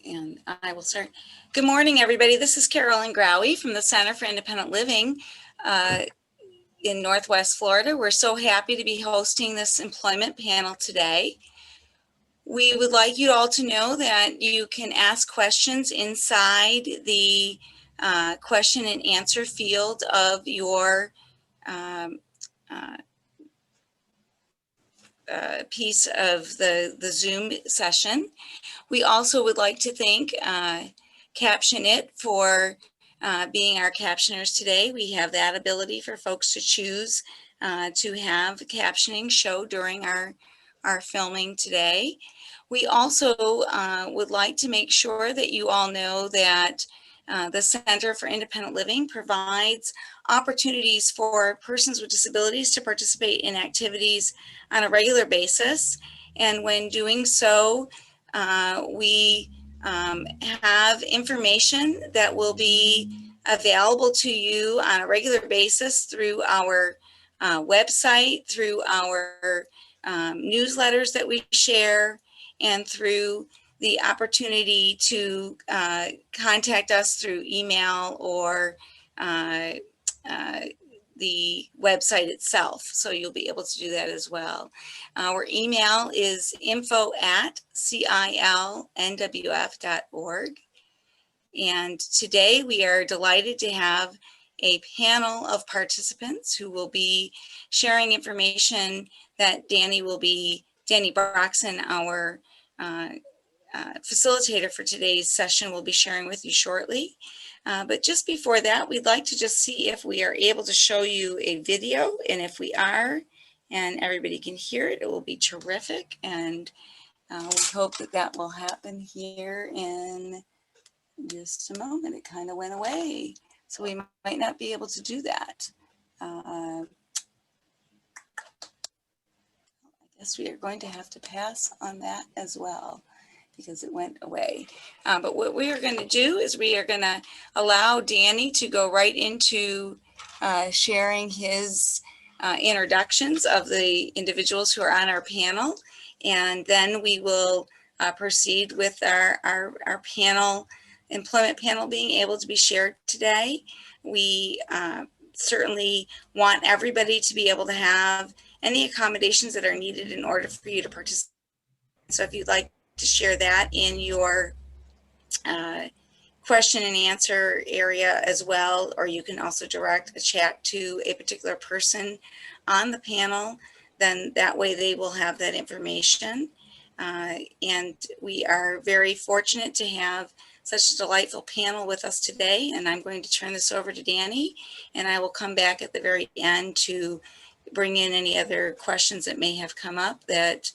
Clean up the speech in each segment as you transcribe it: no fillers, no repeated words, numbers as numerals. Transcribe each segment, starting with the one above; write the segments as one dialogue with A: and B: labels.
A: And I will start. Good morning, everybody. This is Carolyn Growie from the Center for Independent Living in Northwest Florida. We're so happy to be hosting this employment panel today. We would like you all to know that you can ask questions inside the question and answer field of your piece of the Zoom session. We also would like to thank Caption It for being our captioners today. We have that ability for folks to choose to have captioning show during our filming today. We also would like to make sure that you all know that the Center for Independent Living provides opportunities for persons with disabilities to participate in activities on a regular basis. And when doing so, we have information that will be available to you on a regular basis through our website, through our newsletters that we share, and through the opportunity to contact us through email or the website itself. So you'll be able to do that as well. Our email is info@cilnwf.org. And today we are delighted to have a panel of participants who will be sharing information that Danny Broxson, our facilitator for today's session, will be sharing with you shortly. But just before that, we'd like to just see if we are able to show you a video, and if we are, and everybody can hear it, it will be terrific. And we hope that that will happen here in just a moment. It kind of went away, so we might not be able to do that. I guess we are going to have to pass on that as well, because it went away. But what we are going to do is we are going to allow Danny to go right into sharing his introductions of the individuals who are on our panel. And then we will proceed with our panel, employment panel, being able to be shared today. We certainly want everybody to be able to have any accommodations that are needed in order for you to participate. So if you'd like to share that in your question and answer area as well, or you can also direct a chat to a particular person on the panel, then that way they will have that information. And we are very fortunate to have such a delightful panel with us today. And I'm going to turn this over to Danny, and I will come back at the very end to bring in any other questions that may have come up that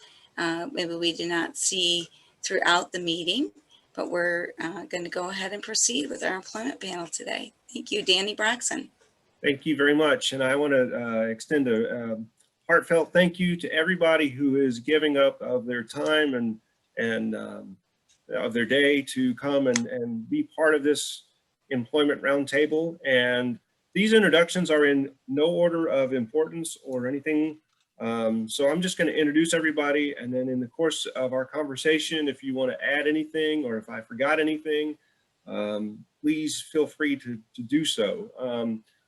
A: maybe we did not see throughout the meeting. But we're going to go ahead and proceed with our employment panel today. Thank you, Danny Broxson.
B: Thank you very much. And I want to extend a heartfelt thank you to everybody who is giving up of their time and of their day to come and be part of this employment roundtable. And these introductions are in no order of importance or anything. So I'm just going to introduce everybody, and then in the course of our conversation, if you want to add anything or if I forgot anything, please feel free to do so.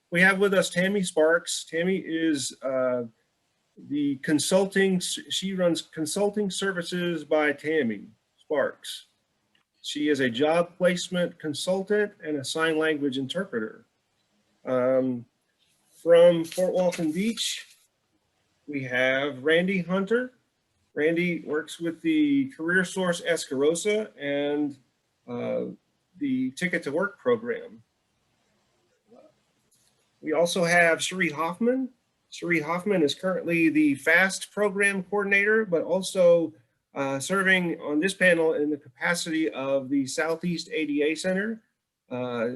B: We have with us Tammy Sparks. Tammy is the consulting, she runs Consulting Services by Tammy Sparks. She is a job placement consultant and a sign language interpreter. From Fort Walton Beach, we have Randy Hunter. Randy works with the CareerSource Escarosa and the Ticket to Work program. We also have Cherie Hoffman. Cherie Hoffman is currently the FAST program coordinator, but also serving on this panel in the capacity of the Southeast ADA Center,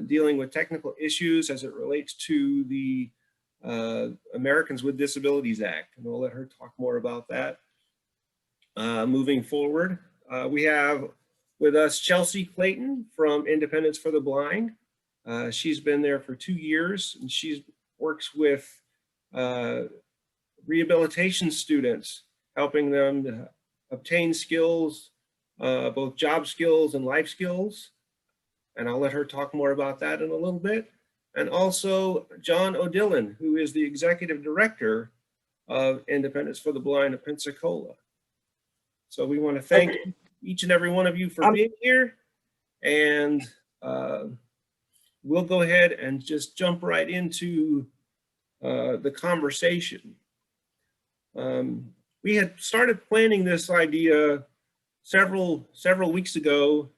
B: dealing with technical issues as it relates to the Americans with Disabilities Act, and we'll let her talk more about that. Moving forward, we have with us Chelsea Clayton from Independence for the Blind. She's been there for 2 years, and she works with rehabilitation students, helping them to obtain skills both job skills and life skills. And I'll let her talk more about that in a little bit. And also John O'Dillon, who is the Executive Director of Independence for the Blind of Pensacola. So we want to thank each and every one of you for being here. And we'll go ahead and just jump right into the conversation. We had started planning this idea several weeks ago.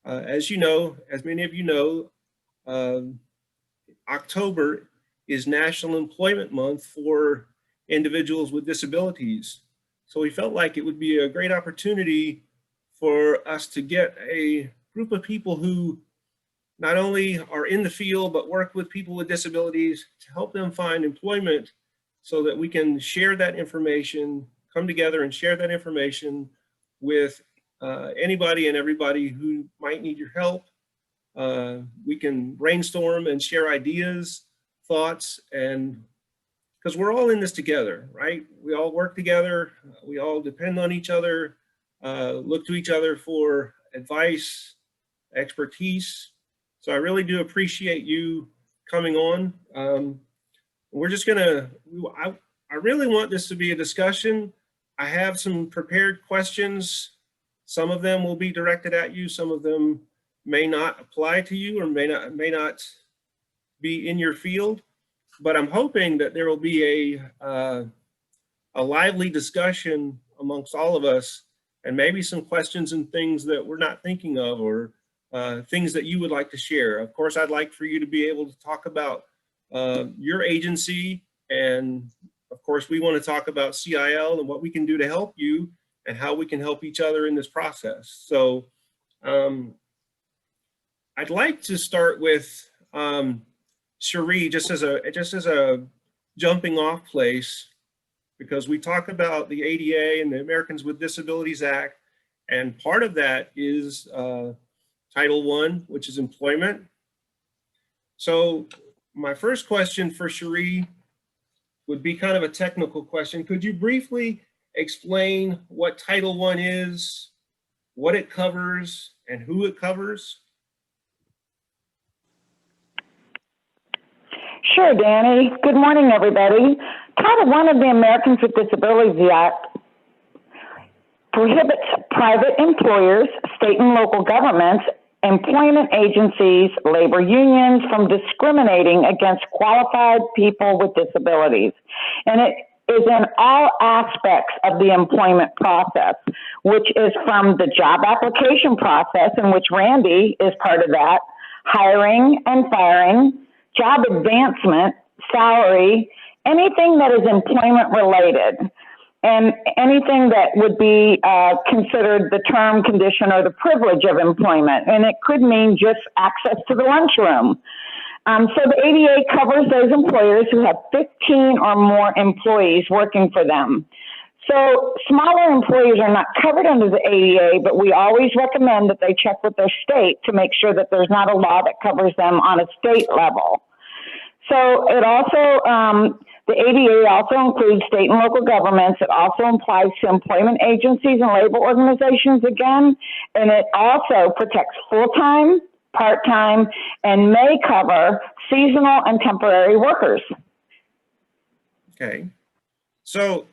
B: As you know, as many of you know, October is National Employment Month for individuals with disabilities. So we felt like it would be a great opportunity for us to get a group of people who not only are in the field, but work with people with disabilities to help them find employment so that we can share that information, come together and share that information with anybody and everybody who might need your help. We can brainstorm and share ideas, thoughts, and because we're all in this together, right? We all work together, we all depend on each other, look to each other for advice, expertise. So I really do appreciate you coming on. We're just gonna, I really want this to be a discussion. I have some prepared questions. Some of them will be directed at you. Some of them may not apply to you or may not be in your field. But I'm hoping that there will be a lively discussion amongst all of us, and maybe some questions and things that we're not thinking of, or things that you would like to share. Of course, I'd like for you to be able to talk about your agency, and of course, we want to talk about CIL and what we can do to help you and how we can help each other in this process. So I'd like to start with Cherie, just as a jumping off place, because we talk about the ADA and the Americans with Disabilities Act, and part of that is Title I, which is employment. So my first question for Cherie would be kind of a technical question. Could you briefly explain what Title I is, what it covers, and who it covers?
C: Sure, Danny. Good morning, everybody. Title I of the Americans with Disabilities Act prohibits private employers, state and local governments, employment agencies, labor unions from discriminating against qualified people with disabilities. And it is in all aspects of the employment process, which is from the job application process, in which Randy is part of that, hiring and firing, job advancement, salary, anything that is employment related, and anything that would be considered the term, condition, or the privilege of employment. And it could mean just access to the lunchroom. So the ADA covers those employers who have 15 or more employees working for them. So smaller employers are not covered under the ADA, but we always recommend that they check with their state to make sure that there's not a law that covers them on a state level. So it also, the ADA also includes state and local governments. It also applies to employment agencies and labor organizations again, and it also protects full-time, part-time, and may cover seasonal and temporary workers.
B: Okay, so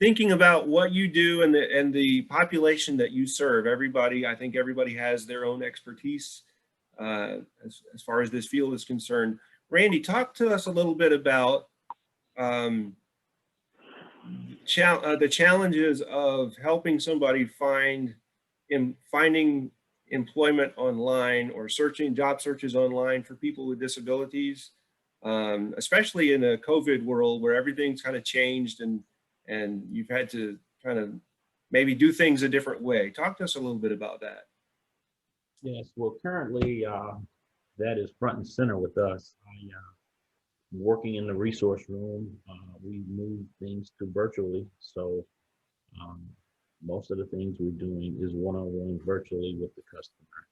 B: thinking about what you do and the population that you serve, I think everybody has their own expertise as far as this field is concerned. Randy, talk to us a little bit about the challenges of helping somebody finding employment online, or job searches online for people with disabilities, especially in a COVID world where everything's kind of changed and you've had to kind of maybe do things a different way. Talk to us a little bit about that.
D: Yes, well, currently that is front and center with us. Working in the resource room, we move things to virtually. So most of the things we're doing is one-on-one virtually with the customer.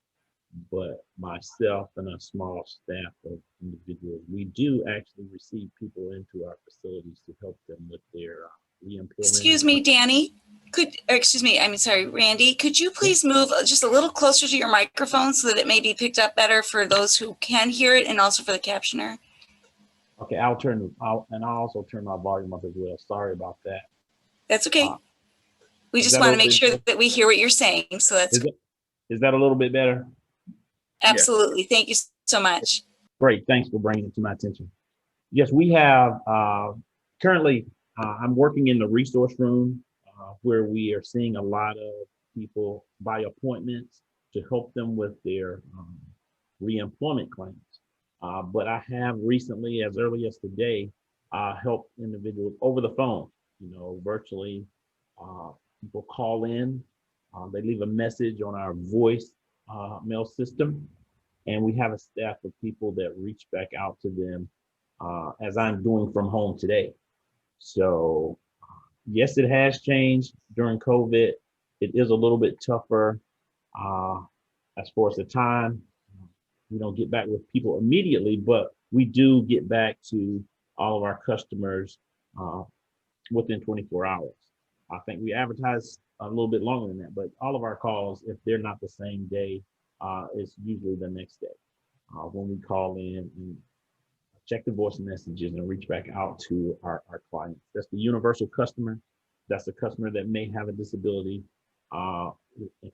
D: But myself and a small staff of individuals, we do actually receive people into our facilities to help them with their re-employment.
A: Excuse me, Danny. Randy, could you please move just a little closer to your microphone so that it may be picked up better for those who can hear it and also for the captioner?
D: Okay, I'll also turn my volume up as well. Sorry about that.
A: That's okay. We
D: is
A: just
D: that
A: want to
D: a
A: make
D: little
A: sure that we hear what you're saying. So that's
D: Is that a little bit better?
A: absolutely. Thank you so much.
D: Great, thanks for bringing it to my attention. Yes, we have, currently, I'm working in the resource room where we are seeing a lot of people by appointments to help them with their reemployment claims. But I have recently, as early as today, helped individuals over the phone, virtually. People call in, they leave a message on our voice mail system, and we have a staff of people that reach back out to them as I'm doing from home today. So yes, it has changed during COVID. It is a little bit tougher as far as the time. We don't get back with people immediately, but we do get back to all of our customers within 24 hours. I think we advertise a little bit longer than that, but all of our calls, if they're not the same day, it's usually the next day when we call in and check the voice messages and reach back out to our clients. That's the universal customer. That's the customer that may have a disability,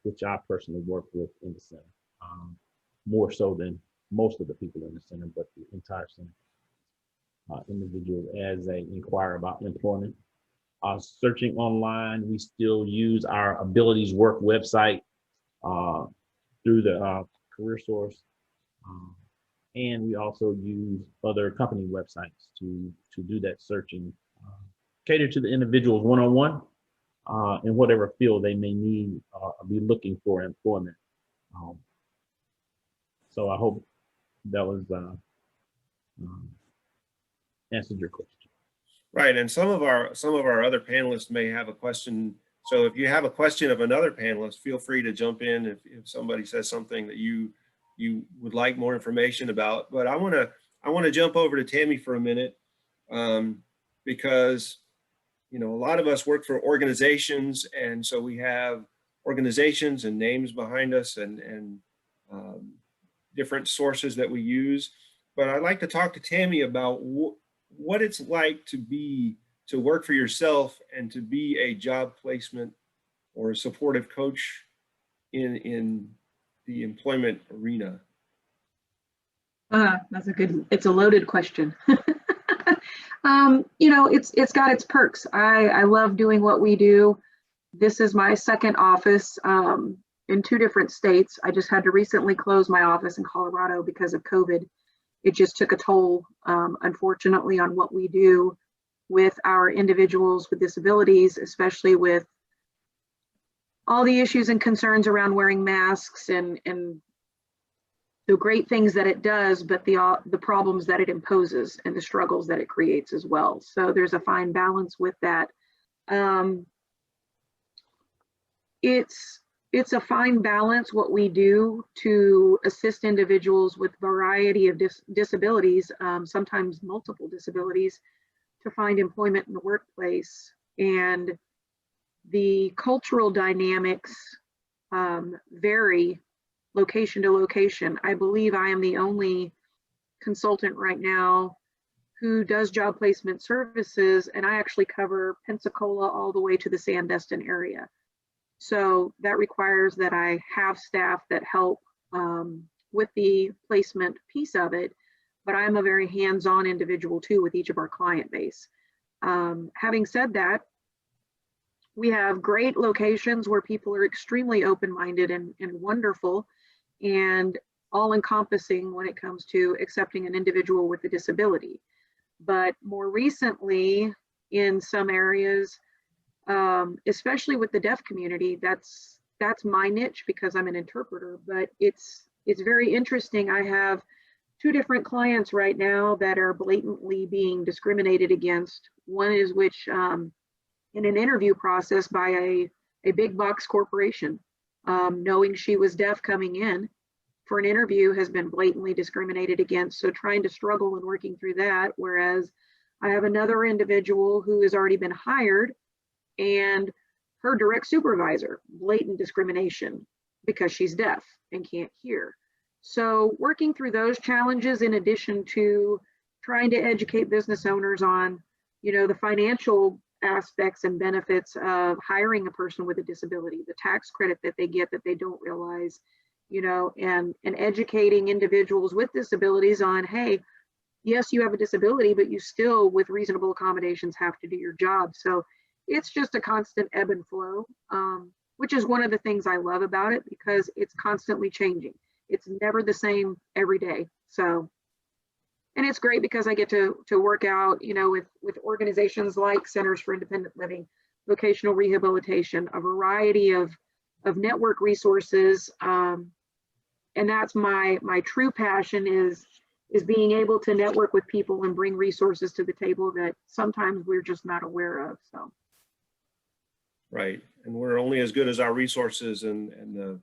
D: which I personally work with in the center, more so than most of the people in the center, but the entire center. Individuals as they inquire about employment. Searching online, we still use our Abilities Work website through the Career Source. And we also use other company websites to do that searching, cater to the individuals one-on-one in whatever field they may need be looking for employment. So I hope that was answered your question.
B: Right, and some of our other panelists may have a question. So if you have a question of another panelist, feel free to jump in if somebody says something that you would like more information about. But I want to jump over to Tammy for a minute because a lot of us work for organizations, and so we have organizations and names behind us and different sources that we use. But I'd like to talk to Tammy about what it's like to work for yourself and to be a job placement or a supportive coach in the employment arena.
E: It's a loaded question. It's got its perks. I love doing what we do. This is my second office in 2 different states. I just had to recently close my office in Colorado because of COVID. It just took a toll, unfortunately, on what we do with our individuals with disabilities, especially with all the issues and concerns around wearing masks and the great things that it does, but the problems that it imposes and the struggles that it creates as well. So there's a fine balance with that. It's a fine balance what we do to assist individuals with variety of disabilities, sometimes multiple disabilities, to find employment in the workplace. And the cultural dynamics vary location to location. I believe I am the only consultant right now who does job placement services, and I actually cover Pensacola all the way to the Sandestin area. So that requires that I have staff that help with the placement piece of it, but I'm a very hands-on individual too with each of our client base. Having said that, we have great locations where people are extremely open-minded and wonderful and all-encompassing when it comes to accepting an individual with a disability. But more recently, in some areas, especially with the deaf community, that's my niche because I'm an interpreter, but it's very interesting. I have 2 different clients right now that are blatantly being discriminated against. One is which in an interview process by a big box corporation, knowing she was deaf coming in for an interview, has been blatantly discriminated against. So trying to struggle and working through that, whereas I have another individual who has already been hired, and her direct supervisor, blatant discrimination because she's deaf and can't hear. So working through those challenges, in addition to trying to educate business owners on, the financial aspects and benefits of hiring a person with a disability, the tax credit that they get that they don't realize, and educating individuals with disabilities on, hey, yes, you have a disability, but you still, with reasonable accommodations, have to do your job. So it's just a constant ebb and flow, which is one of the things I love about it, because it's constantly changing. It's never the same every day. So, and it's great because I get to work out, with organizations like Centers for Independent Living, vocational rehabilitation, a variety of network resources. And that's my true passion is being able to network with people and bring resources to the table that sometimes we're just not aware of. So.
B: Right. And we're only as good as our resources and the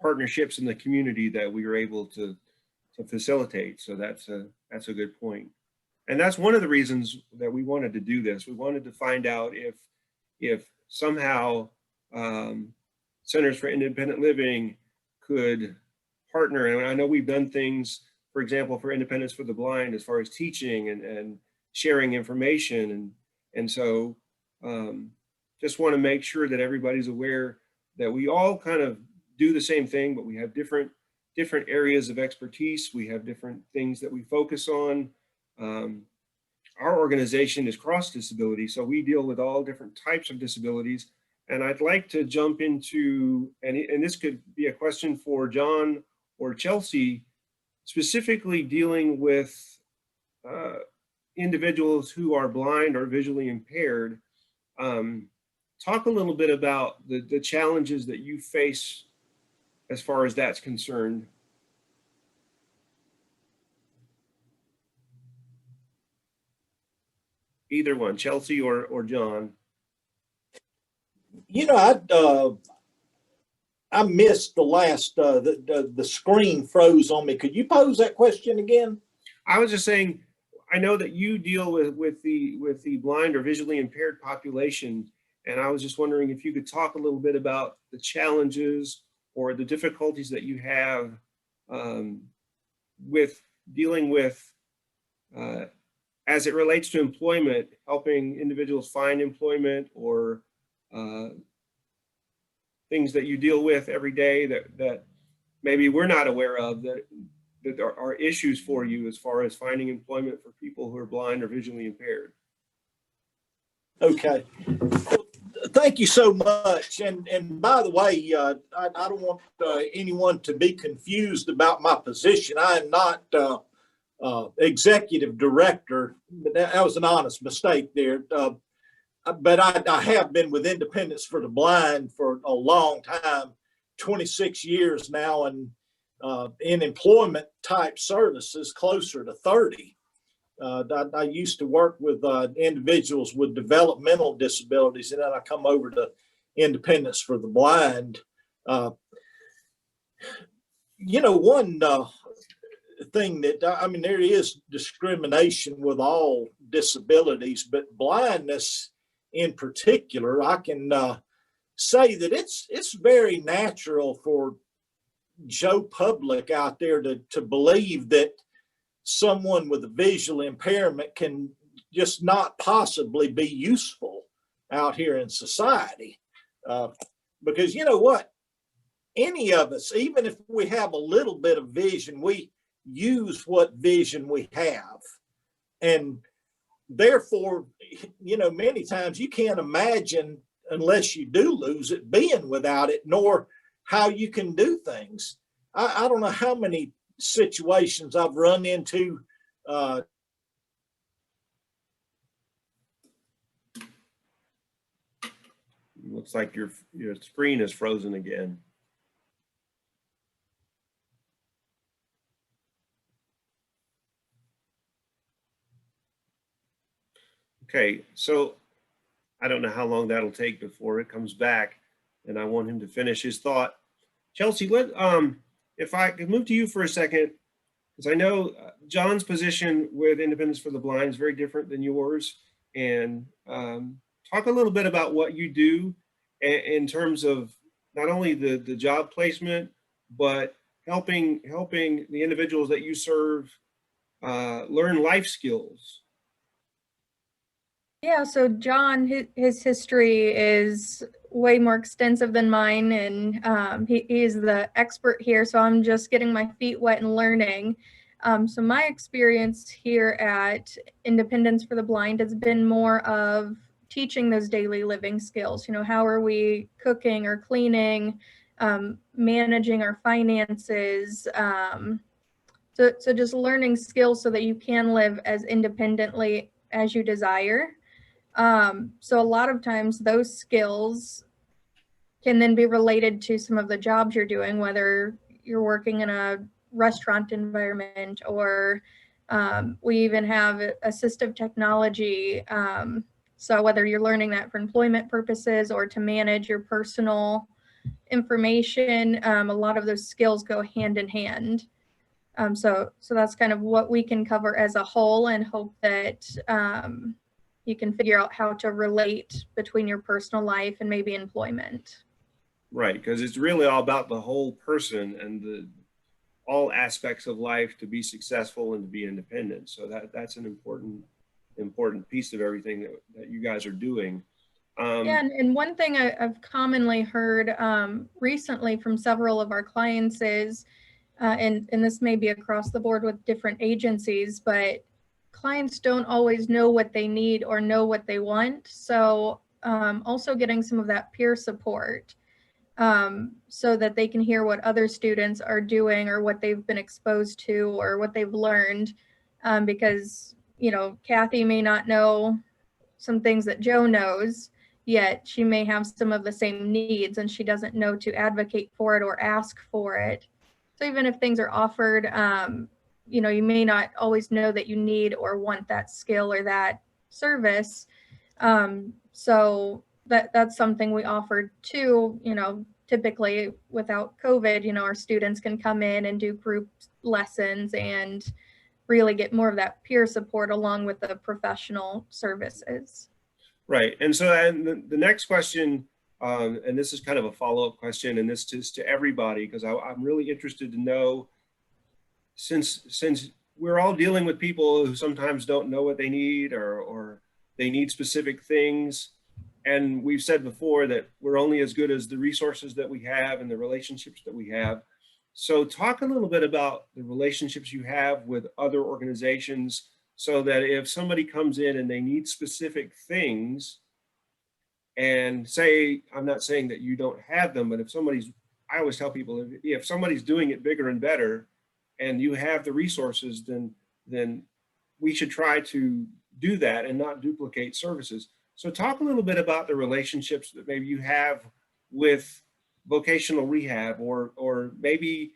B: partnerships in the community that we are able to facilitate. So that's a good point. And that's one of the reasons that we wanted to do this. We wanted to find out if somehow Centers for Independent Living could partner. And I know we've done things, for example, for Independence for the Blind, as far as teaching and sharing information. And so just want to make sure that everybody's aware that we all kind of do the same thing, but we have different areas of expertise. We have different things that we focus on. Our organization is cross disability, so we deal with all different types of disabilities. And I'd like to jump into, and this could be a question for John or Chelsea, specifically dealing with individuals who are blind or visually impaired. Talk a little bit about the challenges that you face as far as that's concerned. Either one, Chelsea or John.
F: I missed the last, the screen froze on me. Could you pose that question again?
B: I was just saying, I know that you deal with the blind or visually impaired population, and I was just wondering if you could talk a little bit about the challenges or the difficulties that you have with dealing with, as it relates to employment, helping individuals find employment, or things that you deal with every day that maybe we're not aware of, that are issues for you as far as finding employment for people who are blind or visually impaired.
F: Okay. Thank you so much. And by the way, I don't want anyone to be confused about my position. I am not executive director. That was an honest mistake there. But I have been with Independence for the Blind for a long time, 26 years now, and in employment type services, closer to 30. I used to work with individuals with developmental disabilities, and then I come over to Independence for the Blind. One thing that, there is discrimination with all disabilities, but blindness in particular, I can say that it's very natural for Joe Public out there to believe that someone with a visual impairment can just not possibly be useful out here in society. Because you know what? Any of us, even if we have a little bit of vision, we use what vision we have. And therefore, many times you can't imagine, unless you do lose it, being without it, nor how you can do things. I don't know how many situations I've run into.
B: Looks like your screen is frozen again. Okay, so I don't know how long that'll take before it comes back, and I want him to finish his thought. Chelsea, if I could move to you for a second, because I know John's position with Independence for the Blind is very different than yours. And talk a little bit about what you do in terms of not only the job placement, but helping the individuals that you serve learn life skills.
G: Yeah, so John, his history is way more extensive than mine, and he is the expert here, so I'm just getting my feet wet and learning. So my experience here at Independence for the Blind has been more of teaching those daily living skills. You know, how are we cooking or cleaning, managing our finances, so just learning skills so that you can live as independently as you desire. So a lot of times those skills can then be related to some of the jobs you're doing, whether you're working in a restaurant environment or we even have assistive technology. So whether you're learning that for employment purposes or to manage your personal information, a lot of those skills go hand in hand. So that's kind of what we can cover as a whole, and hope that you can figure out how to relate between your personal life and maybe employment.
B: Right, because it's really all about the whole person and all aspects of life to be successful and to be independent. So that's an important piece of everything that you guys are doing.
G: Yeah, and one thing I've commonly heard recently from several of our clients is, and this may be across the board with different agencies, but clients don't always know what they need or know what they want. So also getting some of that peer support so that they can hear what other students are doing or what they've been exposed to or what they've learned. Because, you know, Kathy may not know some things that Joe knows, yet she may have some of the same needs and she doesn't know to advocate for it or ask for it. So even if things are offered, you know, you may not always know that you need or want that skill or that service. So that's something we offered too. You know, typically without COVID, you know, our students can come in and do group lessons and really get more of that peer support along with the professional services.
B: Right, and so the next question, and this is kind of a follow-up question, and this is to everybody, because I'm really interested to know, since we're all dealing with people who sometimes don't know what they need or they need specific things. And we've said before that we're only as good as the resources that we have and the relationships that we have. So talk a little bit about the relationships you have with other organizations, so that if somebody comes in and they need specific things, and say, I'm not saying that you don't have them, but if somebody's, I always tell people, if somebody's doing it bigger and better and you have the resources, then we should try to do that and not duplicate services. So talk a little bit about the relationships that maybe you have with vocational rehab or maybe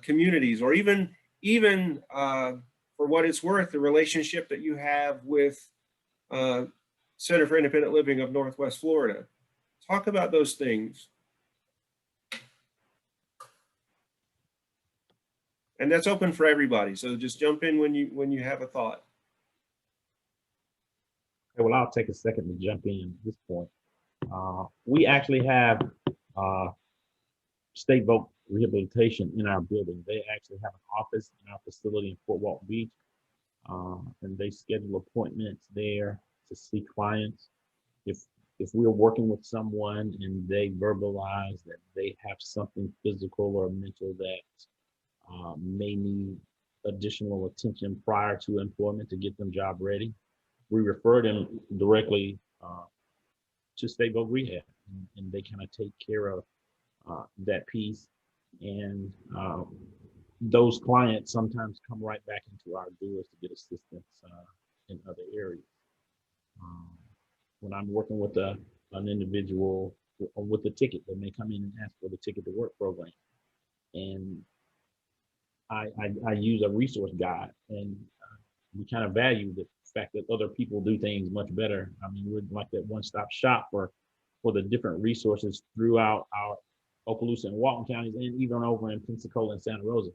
B: communities, or even for what it's worth, the relationship that you have with Center for Independent Living of Northwest Florida. Talk about those things. And that's open for everybody. So just jump in when you have a thought.
D: Okay, well, I'll take a second to jump in at this point. We actually have State Voc Rehabilitation in our building. They actually have an office in our facility in Fort Walton Beach, and they schedule appointments there to see clients. If we're working with someone and they verbalize that they have something physical or mental that may need additional attention prior to employment to get them job ready, we refer them directly to State Voc Rehab, and they kind of take care of that piece. And those clients sometimes come right back into our doors to get assistance in other areas. When I'm working with an individual with a ticket, they may come in and ask for the Ticket to Work program, and I use a resource guide, and we kind of value the fact that other people do things much better. I mean, we're like that one-stop shop for the different resources throughout our Okaloosa and Walton counties, and even over in Pensacola and Santa Rosa.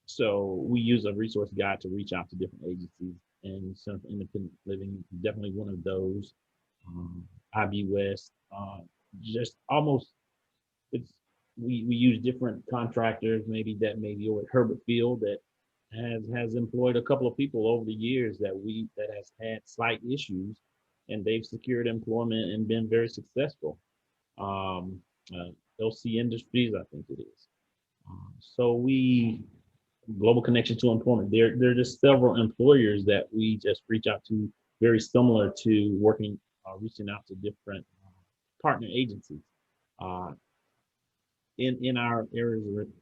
D: So we use a resource guide to reach out to different agencies, and Center for Independent Living is definitely one of those. IB West, just almost, it's, we use different contractors, maybe over at Herbert Field that has employed a couple of people over the years that has had slight issues, and they've secured employment and been very successful. LC Industries, I think it is. So Global Connection to Employment, there are just several employers that we just reach out to, very similar to reaching out to different partner agencies in our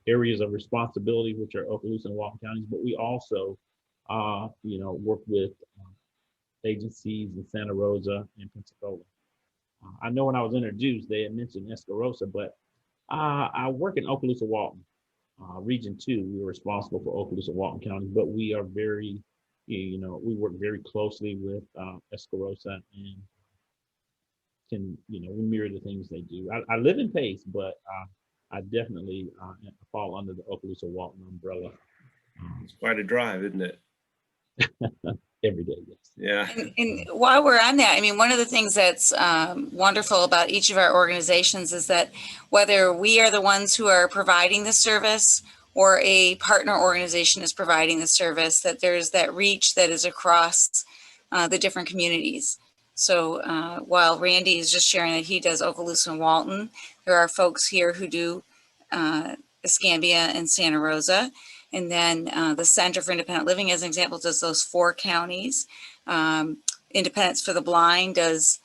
D: areas of responsibility, which are Okaloosa and Walton counties. But we also, work with agencies in Santa Rosa and Pensacola. I know when I was introduced, they had mentioned Escarosa, but I work in Okaloosa Walton. Region 2, we're responsible for Okaloosa Walton counties, but we are we work very closely with Escarosa, and we mirror the things they do. I live in Pace, but I definitely fall under the Okaloosa Walton umbrella.
B: It's quite a drive, isn't it?
D: Every day, yes.
B: Yeah.
A: And while we're on that, I mean, one of the things that's wonderful about each of our organizations is that whether we are the ones who are providing the service or a partner organization is providing the service, that there's that reach that is across the different communities. So while Randy is just sharing that he does Okaloosa and Walton, there are folks here who do Escambia and Santa Rosa. And then the Center for Independent Living, as an example, does those 4 counties. Independence for the Blind does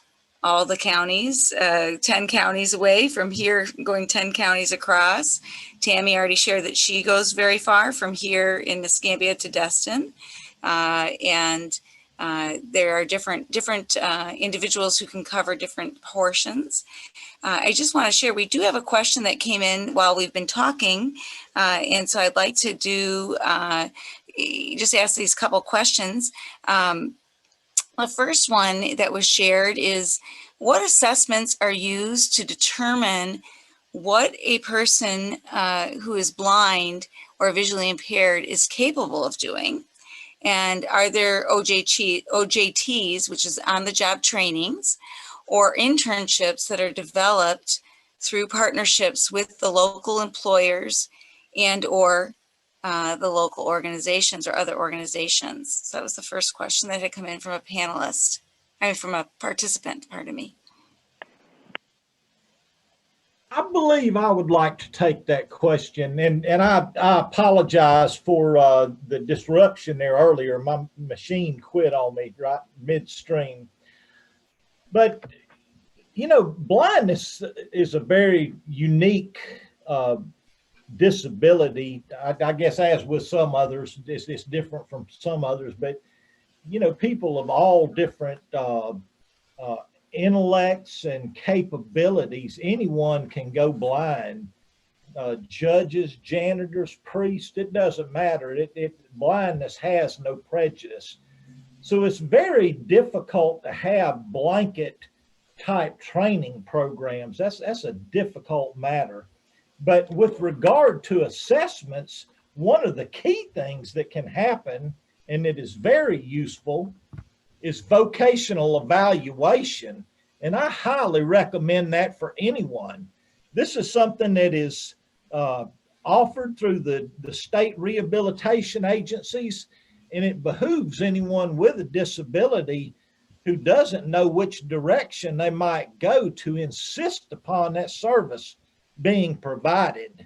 A: all the counties, 10 counties away from here, going 10 counties across. Tammy already shared that she goes very far from here in Escambia to Destin. And there are different individuals who can cover different portions. I just want to share, we do have a question that came in while we've been talking. And so I'd like to just ask these couple questions. The first one that was shared is, what assessments are used to determine what a person who is blind or visually impaired is capable of doing? And are there OJTs, which is on-the-job trainings, or internships that are developed through partnerships with the local employers and or the local organizations or other organizations? So that was the first question that had come in from a panelist, from a participant, pardon me.
F: I believe I would like to take that question, and I apologize for the disruption there earlier. My machine quit on me right midstream. But, blindness is a very unique disability. I guess, as with some others, it's different from some others, but, people of all different intellects and capabilities, anyone can go blind. Judges, janitors, priests, it doesn't matter. Blindness has no prejudice. So it's very difficult to have blanket type training programs. That's a difficult matter. But with regard to assessments, one of the key things that can happen, and it is very useful, is vocational evaluation. And I highly recommend that for anyone. This is something that is offered through the state rehabilitation agencies, and it behooves anyone with a disability who doesn't know which direction they might go to insist upon that service being provided.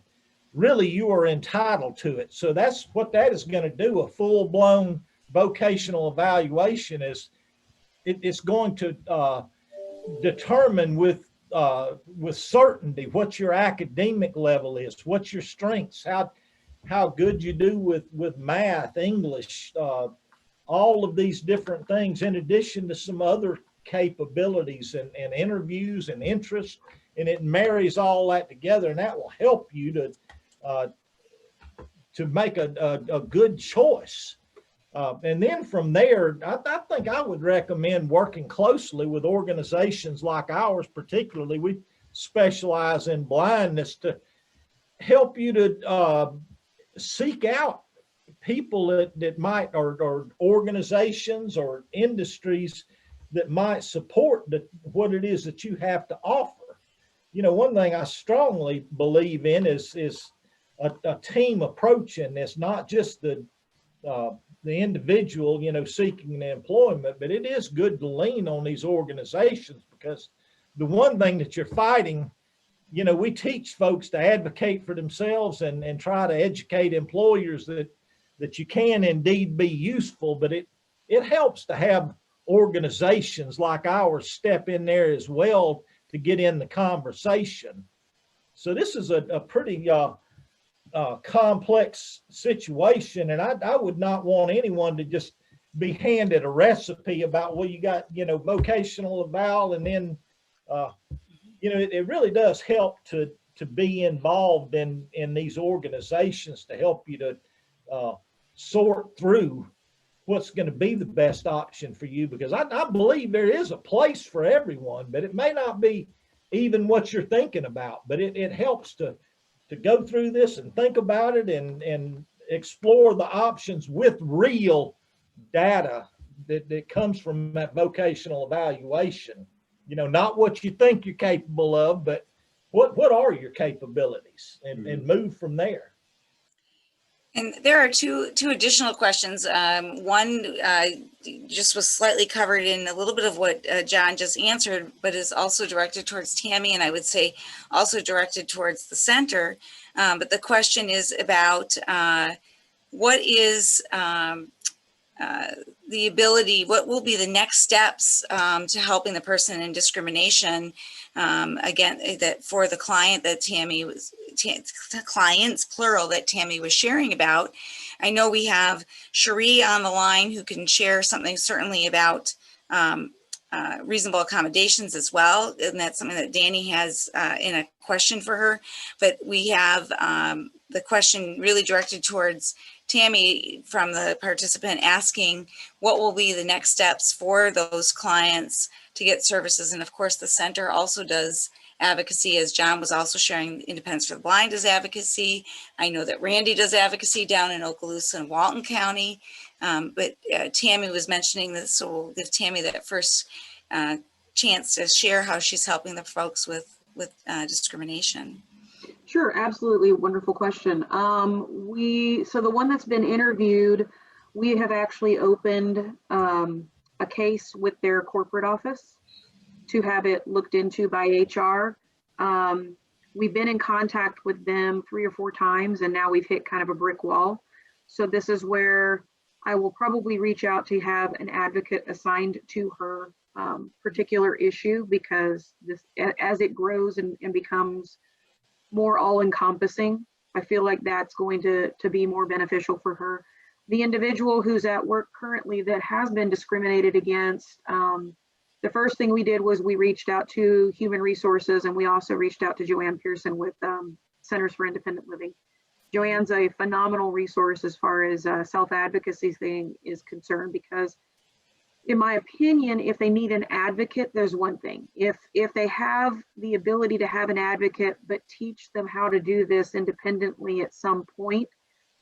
F: Really, you are entitled to it. So that's what that is going to do. A full-blown vocational evaluation it's going to determine with certainty what your academic level is, what your strengths, how good you do with math, English, all of these different things, in addition to some other capabilities and interviews and interests, and it marries all that together, and that will help you to make a good choice. And then from there, I think I would recommend working closely with organizations like ours, particularly we specialize in blindness, to help you to seek out people that might, or organizations or industries that might support what it is that you have to offer. You know, one thing I strongly believe in is a team approach, and it's not just the individual, you know, seeking the employment, but it is good to lean on these organizations, because the one thing that you're fighting, you know, we teach folks to advocate for themselves and try to educate employers that you can indeed be useful, but it helps to have organizations like ours step in there as well to get in the conversation. So this is a pretty complex situation, and I would not want anyone to just be handed a recipe about, well, you got, you know, vocational eval, and then you know, it really does help to be involved in these organizations to help you to sort through what's going to be the best option for you, because I believe there is a place for everyone, but it may not be even what you're thinking about, but it helps to go through this and think about it and explore the options with real data that comes from that vocational evaluation. You know, not what you think you're capable of, but what are your capabilities, and move from there.
A: And there are two additional questions. One just was slightly covered in a little bit of what John just answered, but is also directed towards Tammy, and I would say also directed towards the center. But the question is about what is the ability, what will be the next steps to helping the person in discrimination, again, that for the client that Tammy was, clients plural, that Tammy was sharing about. I know we have Cherie on the line who can share something certainly about reasonable accommodations as well, and that's something that Danny has in a question for her. But we have the question really directed towards Tammy from the participant, asking what will be the next steps for those clients to get services. And of course, the center also does advocacy, as John was also sharing. Independence for the Blind does advocacy. I know that Randy does advocacy down in Okaloosa and Walton County. But Tammy was mentioning this, so we'll give Tammy that first chance to share how she's helping the folks with discrimination.
E: Sure, absolutely. Wonderful question. So the one that's been interviewed, we have actually opened a case with their corporate office to have it looked into by HR. We've been in contact with them 3 or 4 times, and now we've hit kind of a brick wall. So this is where I will probably reach out to have an advocate assigned to her particular issue, because this, as it grows and becomes more all-encompassing, I feel like that's going to be more beneficial for her. The individual who's at work currently that has been discriminated against, the first thing we did was we reached out to Human Resources, and we also reached out to Joanne Pearson with Centers for Independent Living. Joanne's a phenomenal resource as far as self-advocacy thing is concerned, because in my opinion, if they need an advocate, there's one thing. If they have the ability to have an advocate, but teach them how to do this independently at some point,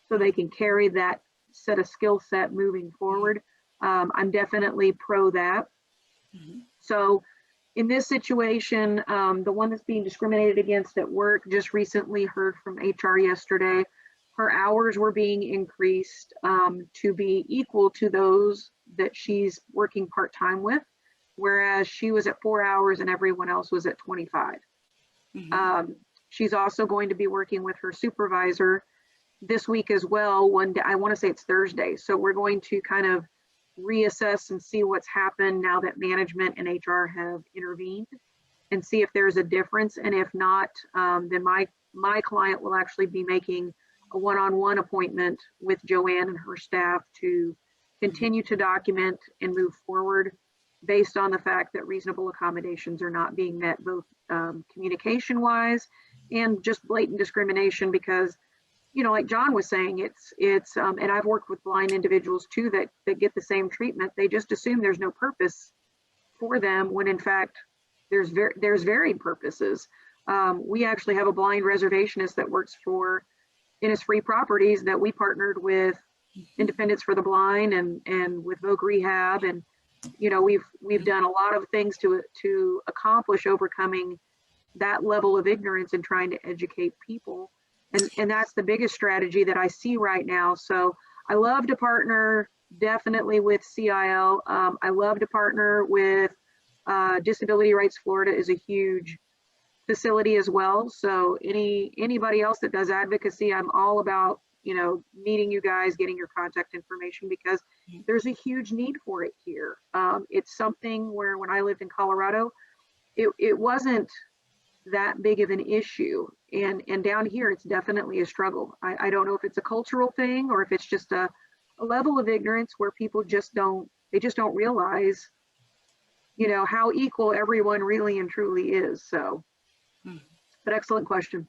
E: so they can carry that set of skill set moving forward, I'm definitely pro that. Mm-hmm. So in this situation, the one that's being discriminated against at work, just recently heard from HR yesterday, her hours were being increased to be equal to those that she's working part-time with, whereas she was at 4 hours and everyone else was at 25. Mm-hmm. She's also going to be working with her supervisor this week as well. One day, I want to say it's Thursday. So we're going to kind of reassess and see what's happened now that management and HR have intervened, and see if there's a difference. And if not, then my client will actually be making a one-on-one appointment with Joanne and her staff to continue to document and move forward based on the fact that reasonable accommodations are not being met, both communication-wise and just blatant discrimination. Because, you know, like John was saying, it's and I've worked with blind individuals too that get the same treatment. They just assume there's no purpose for them, when in fact there's varied purposes. We actually have a blind reservationist that works for Innisfree Properties that we partnered with Independence for the Blind and with Voc Rehab. And, you know, we've done a lot of things to accomplish overcoming that level of ignorance and trying to educate people. And that's the biggest strategy that I see right now. So I love to partner definitely with CIL. I love to partner with Disability Rights Florida is a huge facility as well. So anybody else that does advocacy, I'm all about, you know, meeting you guys, getting your contact information, because there's a huge need for it here. It's something where when I lived in Colorado, it wasn't that big of an issue. And down here, it's definitely a struggle. I don't know if it's a cultural thing or if it's just a level of ignorance where people just don't realize, you know, how equal everyone really and truly is. So, but excellent question.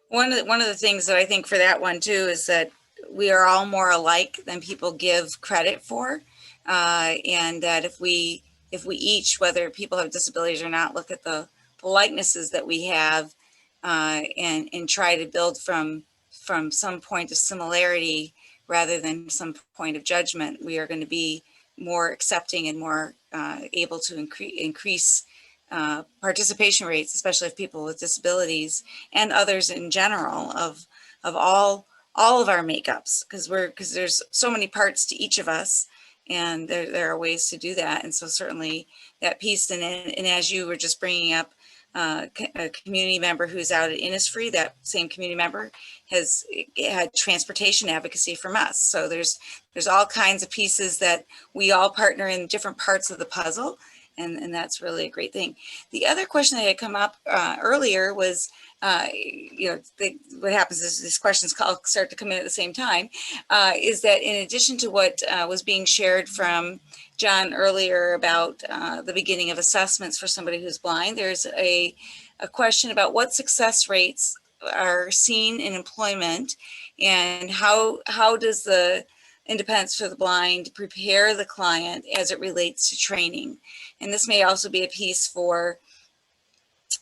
A: One of the things that I think for that one too is that we are all more alike than people give credit for, and that if we each, whether people have disabilities or not, look at the likenesses that we have, and try to build from some point of similarity rather than some point of judgment, we are going to be more accepting and more able to increase participation rates, especially of people with disabilities and others in general, of all of our makeups, because there's so many parts to each of us, and there are ways to do that. And so certainly that piece, and as you were just bringing up, a community member who's out at Innisfree, that same community member has had transportation advocacy from us. So there's all kinds of pieces that we all partner in different parts of the puzzle. And that's really a great thing. The other question that had come up earlier was, you know, what happens is these questions all start to come in at the same time, is that in addition to what was being shared from John earlier about the beginning of assessments for somebody who's blind, there's a question about what success rates are seen in employment, and how does the Independence for the Blind prepare the client as it relates to training. And this may also be a piece for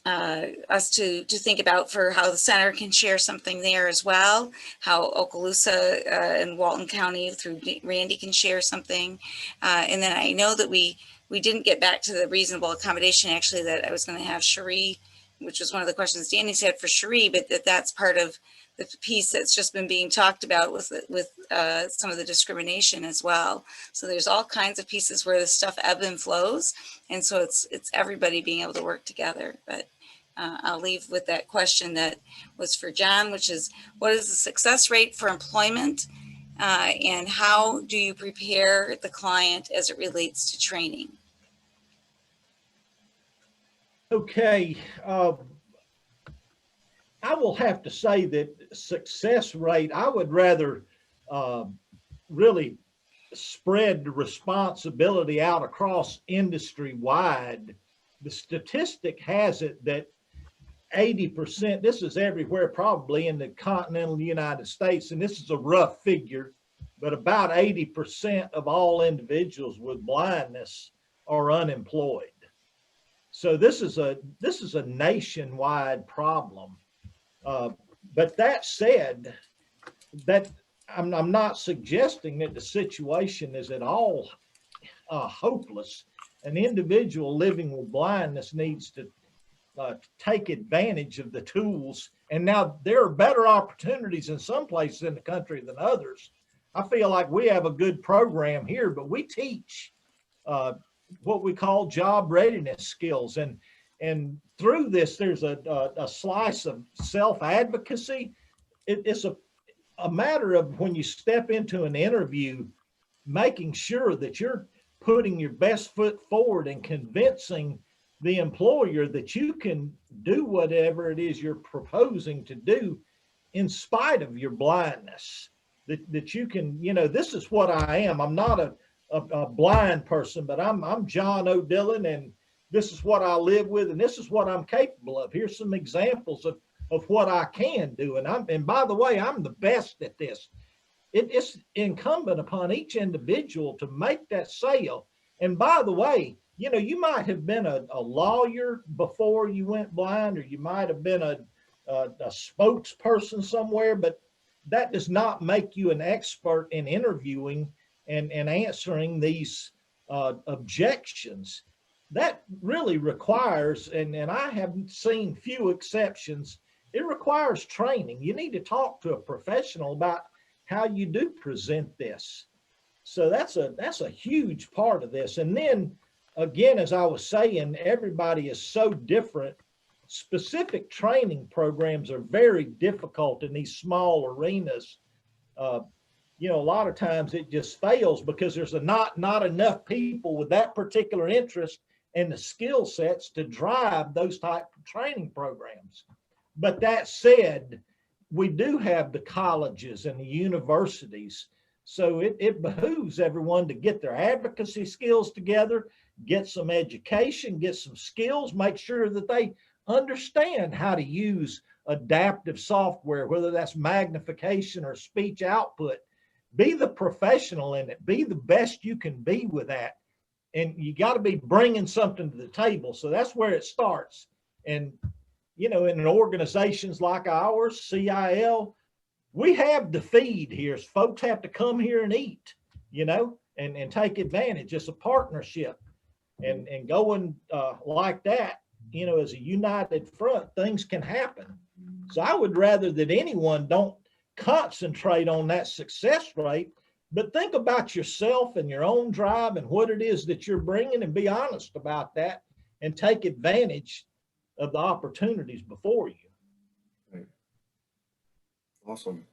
A: us to think about for how the center can share something there as well, how Okaloosa and Walton County through Randy can share something. And then I know that we didn't get back to the reasonable accommodation, actually, that I was going to have Cherie, which was one of the questions Danny said for Cherie, but that's part of the piece that's just been being talked about with some of the discrimination as well. So there's all kinds of pieces where the stuff ebb and flows. And so it's everybody being able to work together. But I'll leave with that question that was for John, which is, what is the success rate for employment? And how do you prepare the client as it relates to training?
F: Okay. I will have to say that success rate, I would rather really spread the responsibility out across industry wide. The statistic has it that 80%, this is everywhere probably in the continental United States, and this is a rough figure, but about 80% of all individuals with blindness are unemployed. So this is a nationwide problem. But that said, that I'm not suggesting that the situation is at all hopeless. An individual living with blindness needs to take advantage of the tools. And now there are better opportunities in some places in the country than others. I feel like we have a good program here, but we teach what we call job readiness skills. And through this, there's a slice of self-advocacy. It's a matter of when you step into an interview, making sure that you're putting your best foot forward and convincing the employer that you can do whatever it is you're proposing to do in spite of your blindness. That you can, you know, this is what I am. I'm not a blind person, but I'm John O'Dillon, and this is what I live with, and this is what I'm capable of. Here's some examples of what I can do. And by the way, I'm the best at this. It's incumbent upon each individual to make that sale. And by the way, you know, you might have been a lawyer before you went blind, or you might have been a spokesperson somewhere, but that does not make you an expert in interviewing and answering these objections. That really requires, and I have seen few exceptions, it requires training. You need to talk to a professional about how you do present this. So that's a huge part of this. And then again, as I was saying, everybody is so different. Specific training programs are very difficult in these small arenas. You know, a lot of times it just fails because there's not enough people with that particular interest and the skill sets to drive those type of training programs. But that said, we do have the colleges and the universities. So it behooves everyone to get their advocacy skills together, get some education, get some skills, make sure that they understand how to use adaptive software, whether that's magnification or speech output. Be the professional in it. Be the best you can be with that. And you got to be bringing something to the table. So that's where it starts. And, you know, in organizations like ours, CIL, we have the feed here. Folks have to come here and eat, you know, and take advantage. It's a partnership. And going like that, you know, as a united front, things can happen. So I would rather that anyone don't concentrate on that success rate, but think about yourself and your own drive and what it is that you're bringing, and be honest about that and take advantage of the opportunities before you.
B: Right. Awesome.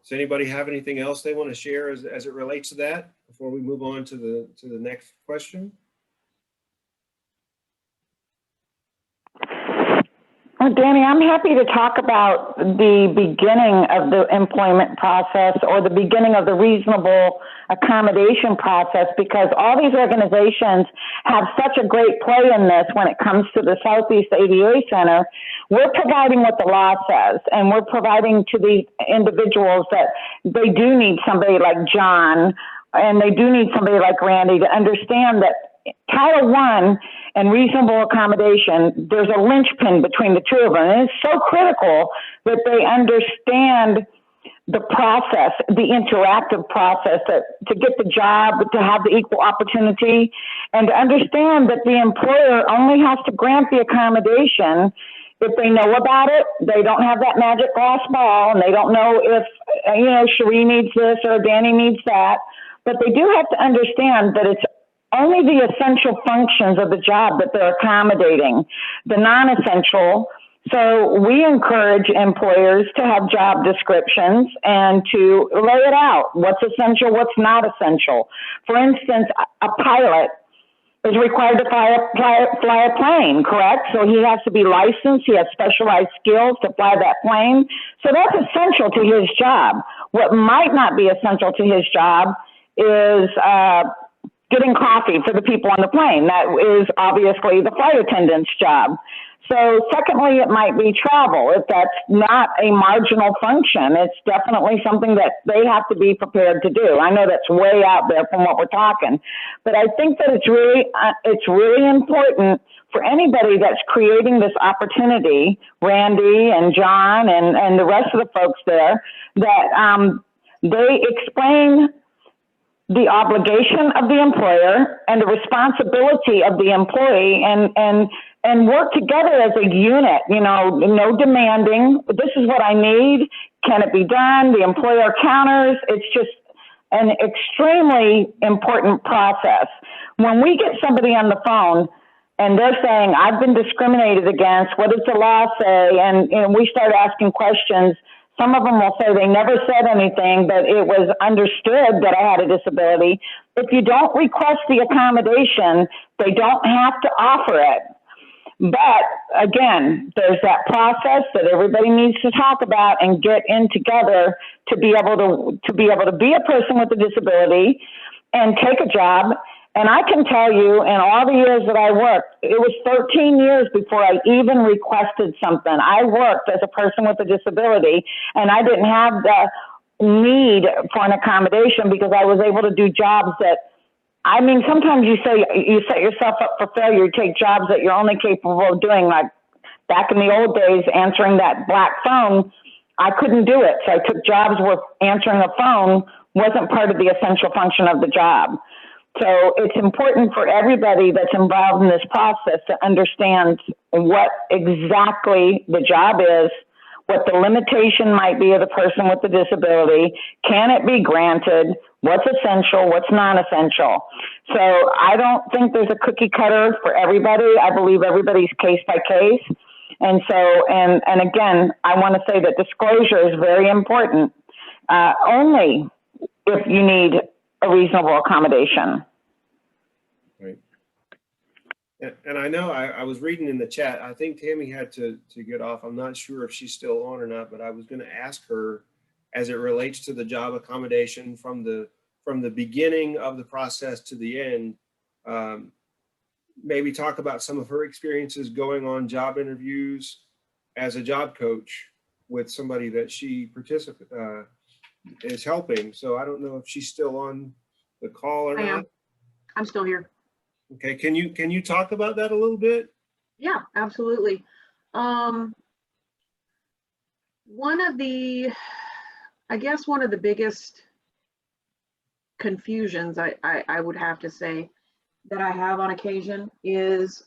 B: Does anybody have anything else they want to share as it relates to that before we move on to the next question?
C: Well, Danny, I'm happy to talk about the beginning of the employment process or the beginning of the reasonable accommodation process, because all these organizations have such a great play in this when it comes to the Southeast ADA Center. We're providing what the law says, and we're providing to the individuals that they do need somebody like John, and they do need somebody like Randy to understand that Title I and reasonable accommodation, there's a linchpin between the two of them. And it's so critical that they understand the process, the interactive process, to get the job, to have the equal opportunity, and to understand that the employer only has to grant the accommodation if they know about it. They don't have that magic glass ball, and they don't know if, you know, Cherie needs this or Danny needs that. But they do have to understand that it's only the essential functions of the job that they're accommodating, the non-essential. So we encourage employers to have job descriptions and to lay it out. What's essential, what's not essential. For instance, a pilot is required to fly a plane, correct? So he has to be licensed. He has specialized skills to fly that plane. So that's essential to his job. What might not be essential to his job is getting coffee for the people on the plane. That is obviously the flight attendant's job. So secondly, it might be travel. If that's not a marginal function, it's definitely something that they have to be prepared to do. I know that's way out there from what we're talking, but I think that it's really important for anybody that's creating this opportunity, Randy and John and the rest of the folks there, that they explain the obligation of the employer and the responsibility of the employee, and work together as a unit. You know, no demanding. This is what I need. Can it be done? The employer counters. It's just an extremely important process. When we get somebody on the phone and they're saying, I've been discriminated against, what does the law say? And we start asking questions. Some of them will say they never said anything, but it was understood that I had a disability. If you don't request the accommodation, they don't have to offer it. But again, there's that process that everybody needs to talk about and get in together to be able to be a person with a disability and take a job. And I can tell you, in all the years that I worked, it was 13 years before I even requested something. I worked as a person with a disability, and I didn't have the need for an accommodation because I was able to do jobs that, I mean, sometimes you set yourself up for failure. You take jobs that you're only capable of doing, like back in the old days, answering that black phone I couldn't do it. So I took jobs where answering a phone wasn't part of the essential function of the job. So it's important for everybody that's involved in this process to understand what exactly the job is, what the limitation might be of the person with the disability, can it be granted, what's essential, what's non-essential. So I don't think there's a cookie cutter for everybody. I believe everybody's case by case. And so, and again, I want to say that disclosure is very important, only if you need a reasonable accommodation.
B: Right. And I know I was reading in the chat, I think Tammy had to get off. I'm not sure if she's still on or not, but I was going to ask her as it relates to the job accommodation from the beginning of the process to the end, maybe talk about some of her experiences going on job interviews as a job coach with somebody that she is helping. So I don't know if she's still on the call or
E: I
B: not.
E: am. I'm still here.
B: Okay, can you talk about that a little bit?
E: Yeah, absolutely. One of the biggest confusions I would have to say that I have on occasion is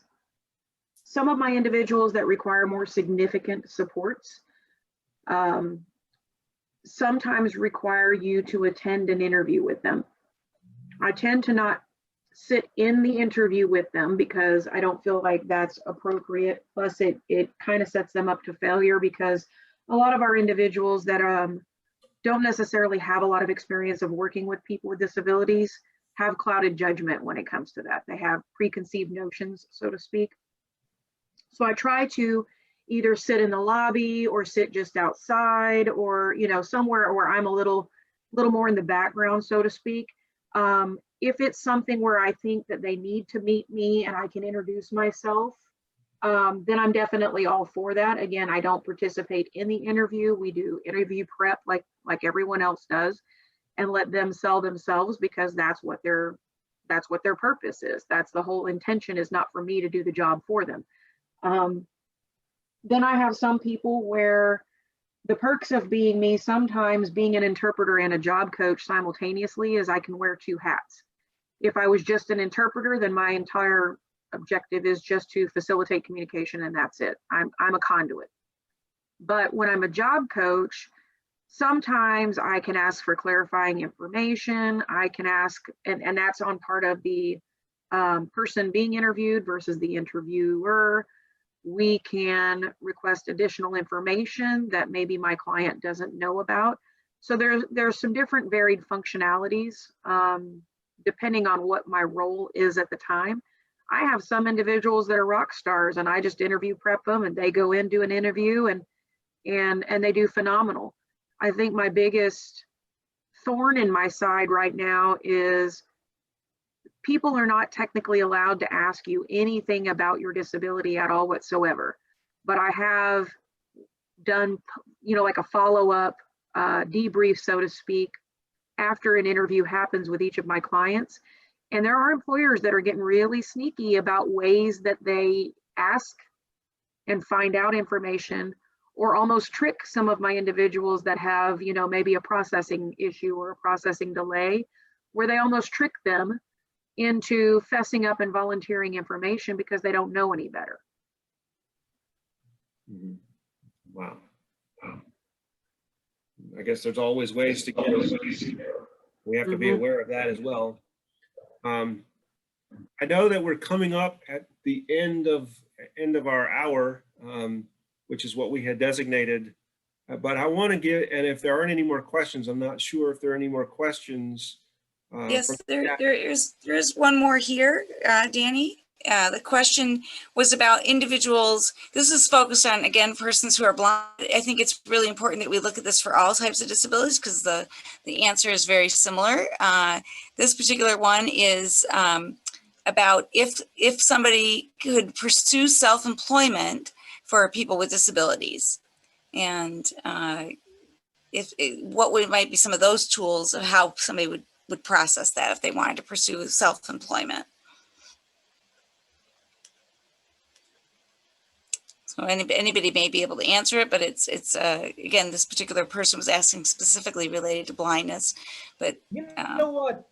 E: some of my individuals that require more significant supports sometimes require you to attend an interview with them. I tend to not sit in the interview with them because I don't feel like that's appropriate. Plus it kind of sets them up to failure because a lot of our individuals that don't necessarily have a lot of experience of working with people with disabilities have clouded judgment when it comes to that. They have preconceived notions, so to speak. So I try to either sit in the lobby or sit just outside or, you know, somewhere where I'm a little more in the background, so to speak. If it's something where I think that they need to meet me and I can introduce myself, then I'm definitely all for that. Again, I don't participate in the interview. We do interview prep like everyone else does and let them sell themselves because that's what their purpose is. That's the whole intention, is not for me to do the job for them. Then I have some people where the perks of being me, sometimes being an interpreter and a job coach simultaneously, is I can wear two hats. If I was just an interpreter, then my entire objective is just to facilitate communication and that's it. I'm a conduit. But when I'm a job coach, sometimes I can ask for clarifying information. I can ask, and that's on part of the person being interviewed versus the interviewer. We can request additional information that maybe my client doesn't know about. So there's some different varied functionalities depending on what my role is at the time. I have some individuals that are rock stars and I just interview prep them and they go in, do an interview and they do phenomenal. I think my biggest thorn in my side right now is people are not technically allowed to ask you anything about your disability at all whatsoever. But I have done, you know, like a follow-up debrief, so to speak, after an interview happens with each of my clients. And there are employers that are getting really sneaky about ways that they ask and find out information or almost trick some of my individuals that have, you know, maybe a processing issue or a processing delay, where they almost trick them into fessing up and volunteering information because they don't know any better.
B: Mm-hmm. Wow. I guess there's always ways to get it. We have to be aware of that as well. I know that we're coming up at the end of our hour, which is what we had designated. But I want to get, and if there aren't any more questions, I'm not sure if there are any more questions.
A: Yes, there is one more here, Danny. The question was about individuals. This is focused on, again, persons who are blind. I think it's really important that we look at this for all types of disabilities because the answer is very similar. This particular one is about if somebody could pursue self-employment for people with disabilities, and what might be some of those tools of how somebody would process that if they wanted to pursue self-employment. So anybody may be able to answer it, but it's again, this particular person was asking specifically related to blindness, but
F: You know what?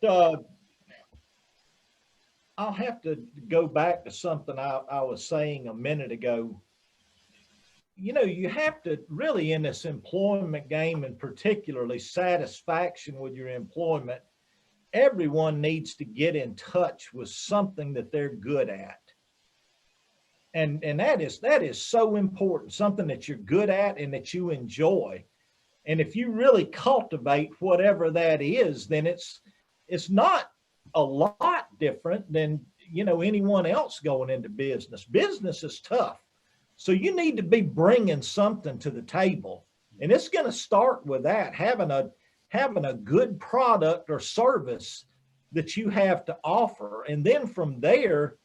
F: I'll have to go back to something I was saying a minute ago. You know, you have to really, in this employment game, and particularly satisfaction with your employment, everyone needs to get in touch with something that they're good at. And that is so important, something that you're good at and that you enjoy. And if you really cultivate whatever that is, then it's not a lot different than, you know, anyone else going into business. Business is tough. So you need to be bringing something to the table. And it's going to start with that, having a good product or service that you have to offer. And then from there,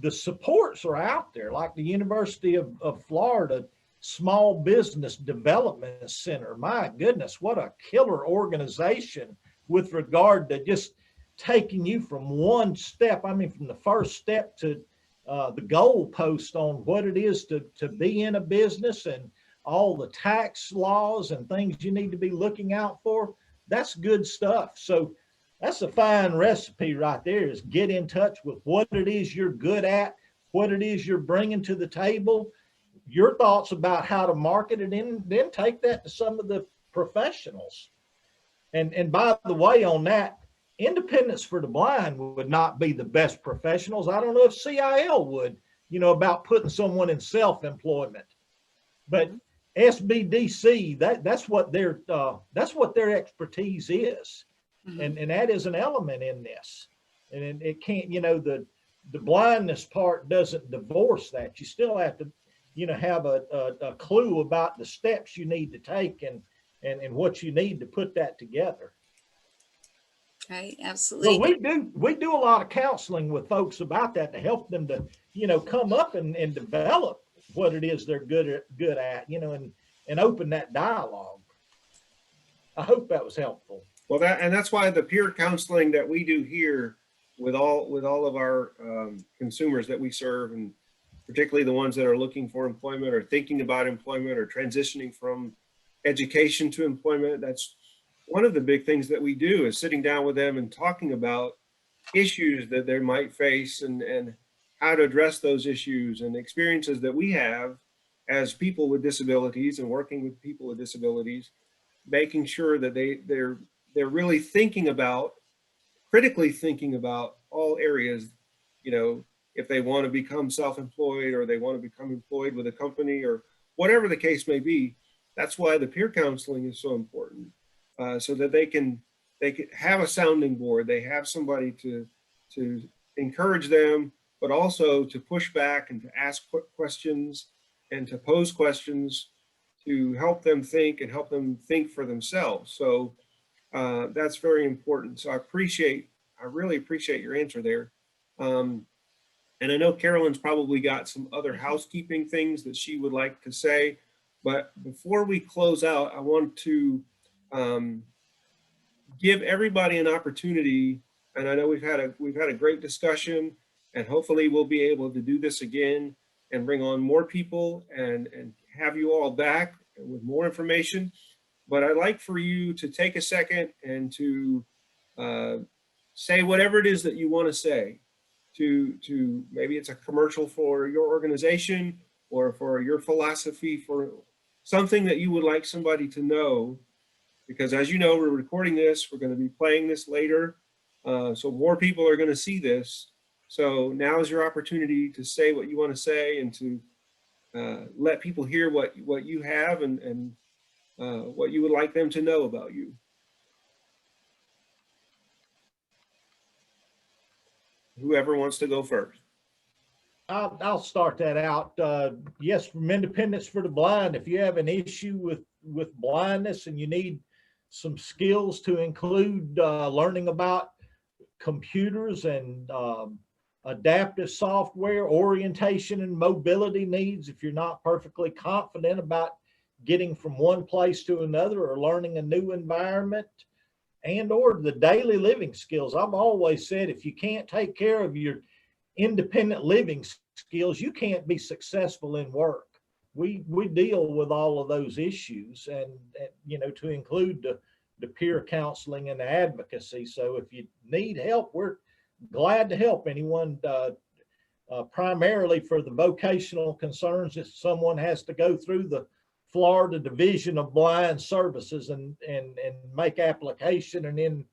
F: the supports are out there, like the University of Florida Small Business Development Center. My goodness, what a killer organization with regard to just taking you from one step. I mean, from the first step to the goal post on what it is to be in a business and all the tax laws and things you need to be looking out for. That's good stuff. So that's a fine recipe right there, is get in touch with what it is you're good at, what it is you're bringing to the table, your thoughts about how to market it, and then take that to some of the professionals. And by the way, on that, Independence for the Blind would not be the best professionals. I don't know if CIL would, you know, about putting someone in self-employment. But SBDC, that's what their expertise is.
A: Mhm.
F: And that is an element in this. And it can't, you know, the blindness part doesn't divorce that. You still have to, you know, have a clue about the steps you need to take and what you need to put that together.
A: Right, absolutely.
F: Well, we do a lot of counseling with folks about that to help them to, you know, come up and develop what it is they're good at, you know, and open that dialogue. I hope that was helpful.
B: Well, that's why the peer counseling that we do here with all of our consumers that we serve, and particularly the ones that are looking for employment or thinking about employment or transitioning from education to employment, that's one of the big things that we do, is sitting down with them and talking about issues that they might face and how to address those issues and experiences that we have as people with disabilities and working with people with disabilities, making sure that they're really critically thinking about all areas, you know, if they want to become self-employed or they want to become employed with a company or whatever the case may be. That's why the peer counseling is so important, so that they can have a sounding board. They have somebody to encourage them, but also to push back and to ask questions and to pose questions to help them think and help them think for themselves. So that's very important. So I really appreciate your answer there. And I know Carolyn's probably got some other housekeeping things that she would like to say, but before we close out, I want to give everybody an opportunity. And I know we've had a great discussion, and hopefully we'll be able to do this again and bring on more people and have you all back with more information. But I'd like for you to take a second and to say whatever it is that you want to say, to maybe it's a commercial for your organization or for your philosophy, for something that you would like somebody to know. Because as you know, we're recording this, we're going to be playing this later. So more people are going to see this. So now is your opportunity to say what you want to say and to let people hear what you have and what you would like them to know about you. Whoever wants to go first.
F: I'll start that out. Yes, from Independence for the Blind, if you have an issue with blindness and you need some skills to include learning about computers and adaptive software, orientation and mobility needs, if you're not perfectly confident about getting from one place to another or learning a new environment, and or the daily living skills. I've always said, if you can't take care of your independent living skills, you can't be successful in work. we deal with all of those issues and you know, to include the peer counseling and advocacy. So if you need help, we're glad to help anyone, primarily for the vocational concerns. If someone has to go through the Florida Division of Blind Services and make application, and then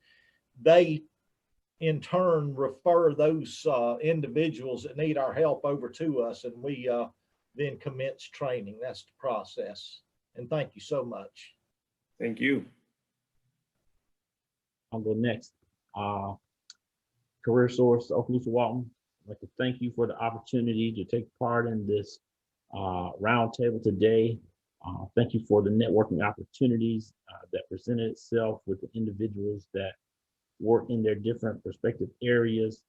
F: they in turn refer those individuals that need our help over to us, and we then commence training. That's the process. And thank you so much.
B: Thank you.
D: I'll go next. Career Source, Okaloosa Walton. I'd like to thank you for the opportunity to take part in this roundtable today. Thank you for the networking opportunities that presented itself with the individuals that work in their different respective areas.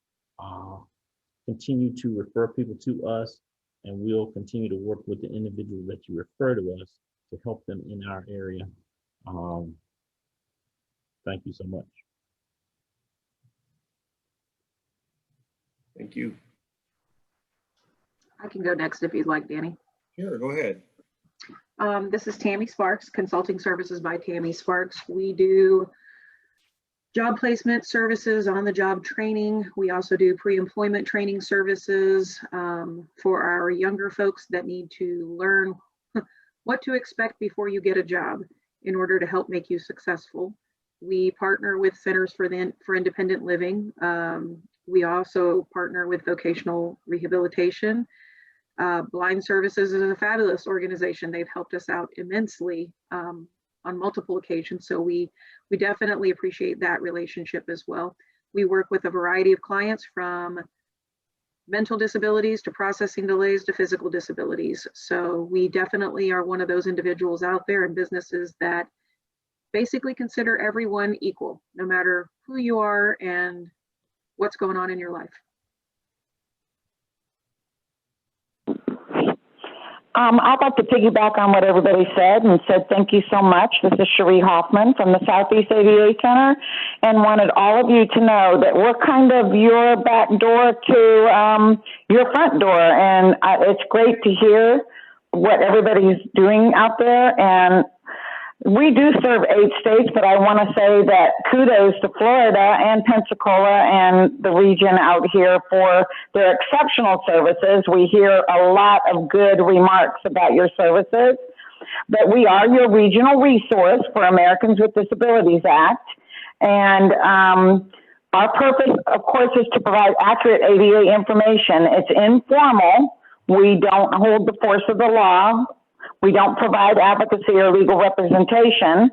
D: Continue to refer people to us, and we'll continue to work with the individuals that you refer to us to help them in our area. Thank you so much.
B: Thank you.
E: I can go next if you'd like, Danny.
B: Sure, go ahead.
E: This is Tammy Sparks, Consulting Services by Tammy Sparks. We do job placement services, on-the-job training. We also do pre-employment training services for our younger folks that need to learn what to expect before you get a job in order to help make you successful. We partner with Centers for Independent Living. We also partner with Vocational Rehabilitation. Blind Services is a fabulous organization. They've helped us out immensely on multiple occasions. So we definitely appreciate that relationship as well. We work with a variety of clients, from mental disabilities to processing delays to physical disabilities. So we definitely are one of those individuals out there and businesses that basically consider everyone equal, no matter who you are and what's going on in your life.
C: I'd like to piggyback on what everybody said and said thank you so much. This is Cherie Hoffman from the Southeast ADA Center, and wanted all of you to know that we're kind of your back door to your front door. And it's great to hear what everybody's doing out there. And we do serve 8 states, but I want to say that kudos to Florida and Pensacola and the region out here for their exceptional services. We hear a lot of good remarks about your services, but we are your regional resource for Americans with Disabilities Act. And our purpose, of course, is to provide accurate ADA information. It's informal. We don't hold the force of the law. We don't provide advocacy or legal representation,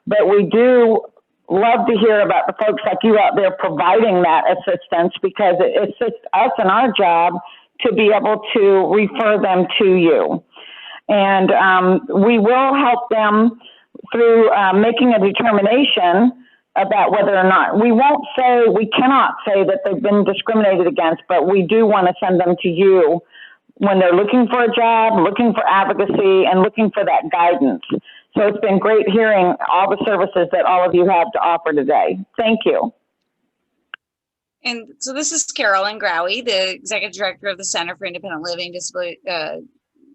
C: but we do love to hear about the folks like you out there providing that assistance, because it assists us in our job to be able to refer them to you. And we will help them through making a determination about whether or not, we cannot say that they've been discriminated against, but we do want to send them to you when they're looking for a job, looking for advocacy, and looking for that guidance. So it's been great hearing all the services that all of you have to offer today. Thank you.
A: And so this is Carolyn Growie, the Executive Director of the Center for Independent Living Disability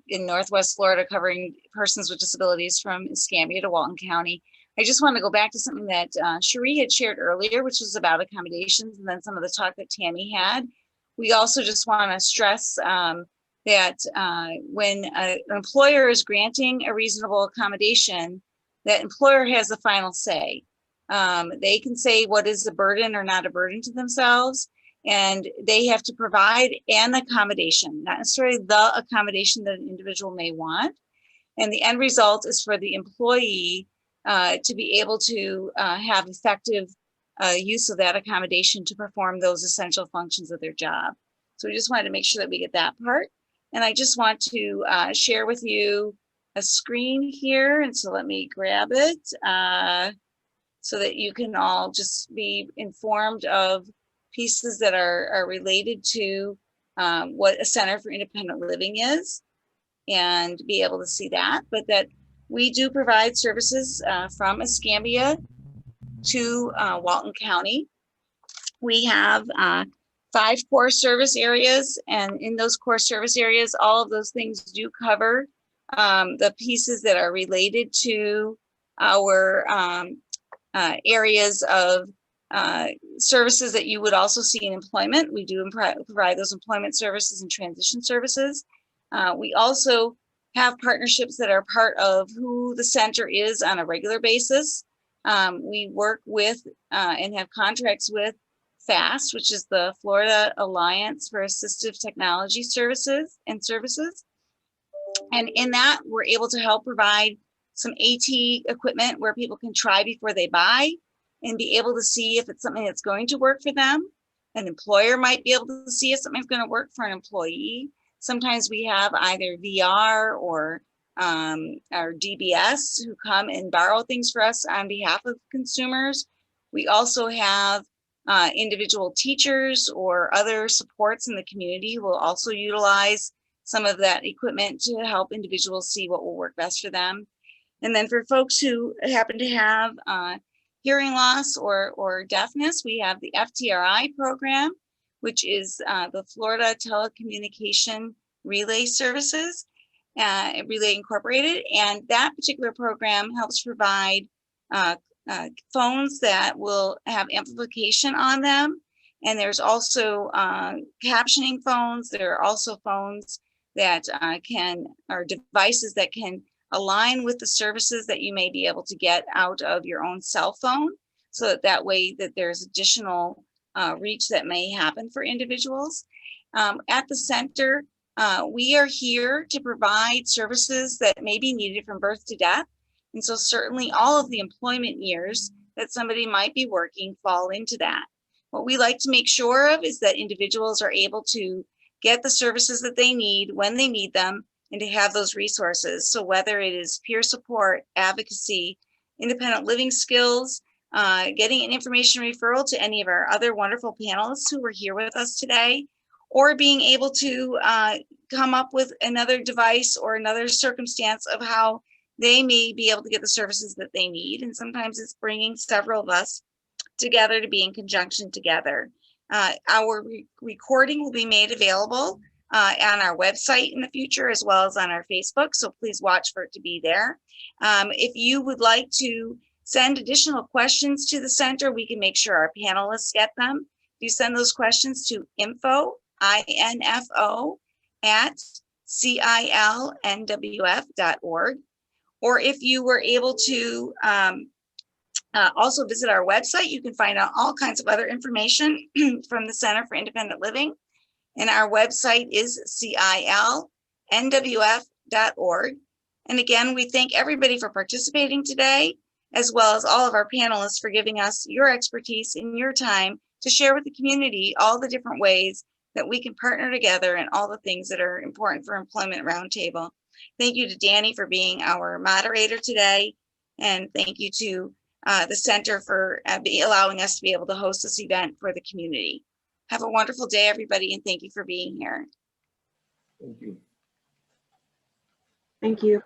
A: in Northwest Florida, covering persons with disabilities from Escambia to Walton County. I just want to go back to something that Cherie had shared earlier, which was about accommodations, and then some of the talk that Tammy had. We also just want to stress that when an employer is granting a reasonable accommodation, that employer has the final say. They can say what is a burden or not a burden to themselves, and they have to provide an accommodation, not necessarily the accommodation that an individual may want. And the end result is for the employee to be able to have effective use of that accommodation to perform those essential functions of their job. So we just wanted to make sure that we get that part. And I just want to share with you a screen here. And so let me grab it so that you can all just be informed of pieces that are related to what a Center for Independent Living is, and be able to see that. But that we do provide services from Escambia to Walton County. We have 5 core service areas, and in those core service areas, all of those things do cover the pieces that are related to our areas of services that you would also see in employment. We do provide those employment services and transition services. We also have partnerships that are part of who the center is on a regular basis. We work with and have contracts with FAST, which is the Florida Alliance for Assistive Technology Services. And in that, we're able to help provide some AT equipment where people can try before they buy and be able to see if it's something that's going to work for them. An employer might be able to see if something's going to work for an employee. Sometimes we have either VR or our DBS who come and borrow things for us on behalf of consumers. We also have individual teachers or other supports in the community who will also utilize some of that equipment to help individuals see what will work best for them. And then for folks who happen to have hearing loss or deafness, we have the FTRI program, which is the Florida Telecommunication Relay Services, Relay Incorporated. And that particular program helps provide phones that will have amplification on them. And there's also captioning phones. There are also phones that or devices that can align with the services that you may be able to get out of your own cell phone. So that way that there's additional reach that may happen for individuals. At the center, we are here to provide services that may be needed from birth to death. And so certainly all of the employment years that somebody might be working fall into that. What we like to make sure of is that individuals are able to get the services that they need when they need them and to have those resources. So whether it is peer support, advocacy, independent living skills, getting an information referral to any of our other wonderful panelists who were here with us today, or being able to come up with another device or another circumstance of how they may be able to get the services that they need. And sometimes it's bringing several of us together to be in conjunction together. Our recording will be made available on our website in the future, as well as on our Facebook. So please watch for it to be there. If you would like to send additional questions to the center, we can make sure our panelists get them. You send those questions to info, I-N-F-O, @cilnwf.org. Or if you were able to also visit our website, you can find out all kinds of other information from the Center for Independent Living. And our website is cilnwf.org. And again, we thank everybody for participating today, as well as all of our panelists for giving us your expertise and your time to share with the community all the different ways that we can partner together and all the things that are important for Employment Roundtable. Thank you to Danny for being our moderator today. And thank you to the center for allowing us to be able to host this event for the community. Have a wonderful day, everybody, and thank you for being here.
B: Thank you.
E: Thank you.